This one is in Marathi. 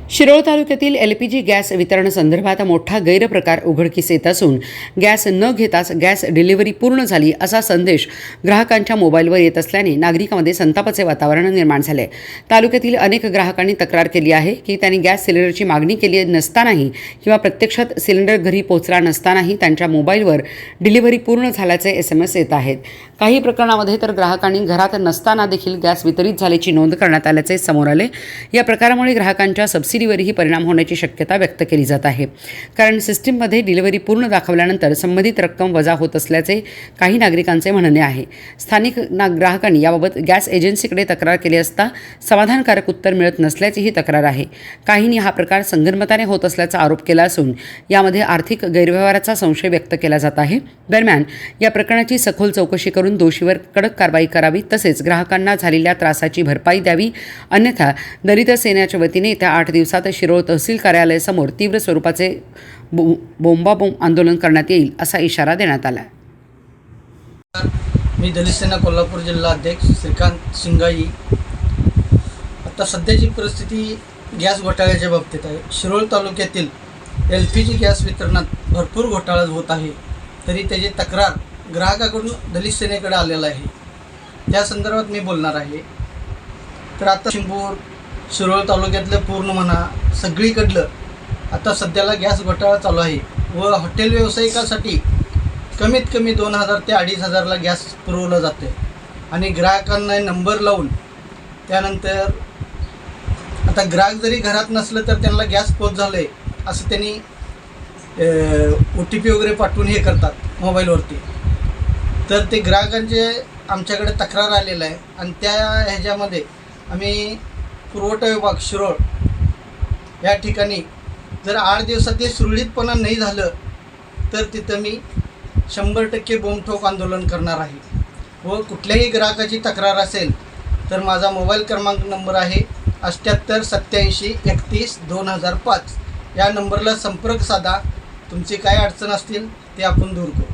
शिरोळ तालुक्यातील LPG गॅस वितरण संदर्भात मोठा गैरप्रकार उघडकीस येत असून गॅस न घेताच गॅस डिलिव्हरी पूर्ण झाली असा संदेश ग्राहकांच्या मोबाईलवर येत असल्याने नागरिकांमध्ये संतापाचे वातावरण निर्माण झाले। तालुक्यातील अनेक ग्राहकांनी तक्रार केली आहे की त्यांनी गॅस सिलेंडरची मागणी केली नसतानाही किंवा प्रत्यक्षात सिलेंडर घरी पोहोचला नसतानाही त्यांच्या मोबाईलवर डिलिव्हरी पूर्ण झाल्याचे SMS येत आहेत। काही प्रकरणामध्ये तर ग्राहकांनी घरात नसताना देखील गॅस वितरित झाल्याची नोंद करण्यात आल्याचे समोर आले। या प्रकारामुळे ग्राहकांच्या सबसिडीवरही परिणाम होण्याची शक्यता व्यक्त केली जात आहे, कारण सिस्टीममध्ये डिलिव्हरी पूर्ण दाखवल्यानंतर संबंधित रक्कम वजा होत असल्याचे काही नागरिकांचे म्हणणे आहे। स्थानिक ग्राहकांनी याबाबत गॅस एजन्सीकडे तक्रार केली असता समाधानकारक उत्तर मिळत नसल्याची ही तक्रार आहे। काहींनी हा प्रकार संगनमताने होत असल्याचा आरोप केला असून यामध्ये आर्थिक गैरव्यवहाराचा संशय व्यक्त केला जात आहे। दरम्यान या प्रकरणाची सखोल चौकशी करून दोषीवर कडक कारवाई करावी, तसेच ग्राहकांना झालेल्या त्रासाची भरपाई द्यावी, अन्यथा दलित सेनेच्या वतीने येत्या 8 दिवसात शिरोळ तहसील कार्यालयासमोर तीव्र स्वरूपाचे बोंबाबोंब आंदोलन करण्यात येईल असा इशारा देण्यात आला। मी दलित सेना कोल्हापूर जिल्हा अध्यक्ष श्रीकांत शिंगाई। आता सध्याची परिस्थिती गॅस घोटाळ्याच्या बाबतीत आहे। शिरोळ तालुक्यातील LPG गॅस वितरणात भरपूर घोटाळा होत आहे, तरी त्याची तक्रार ग्राहकाकडून दलित सेनेकडे आलेला आहे। त्या संदर्भात मी बोलणार आहे। तर आता शिंपूर शिरोळ तालुक्यातलं पूर्ण म्हणा सगळीकडलं आता सध्याला गॅस घोटाळा चालू आहे व हॉटेल व्यावसायिकासाठी कमीत कमी 2000 ते 2500ला गॅस पुरवला जाते आणि ग्राहकांना नंबर लावून त्यानंतर आता ग्राहक जरी घरात नसलं तर त्यांना गॅस पोच झालं आहे असं त्यांनी OTP वगैरे पाठवून हे करतात मोबाईलवरती। तर ते ग्राहकांचे आमच्याकडे तक्रार आलेलं आहे आणि त्या ह्याच्यामध्ये आम्ही पुरवठा विभाग शिरोळ या ठिकाणी जर 8 दिवसात ते सुरळीतपणा नाही झालं तर तिथं मी 100% बोंबठोक आंदोलन करणार आहे। व कुठल्याही ग्राहकाची तक्रार असेल तर माझा मोबाईल क्रमांक नंबर आहे 78 87 31 2005। या नंबरला संपर्क साधा। तुमची काय अडचण असतील ते आपण दूर करू।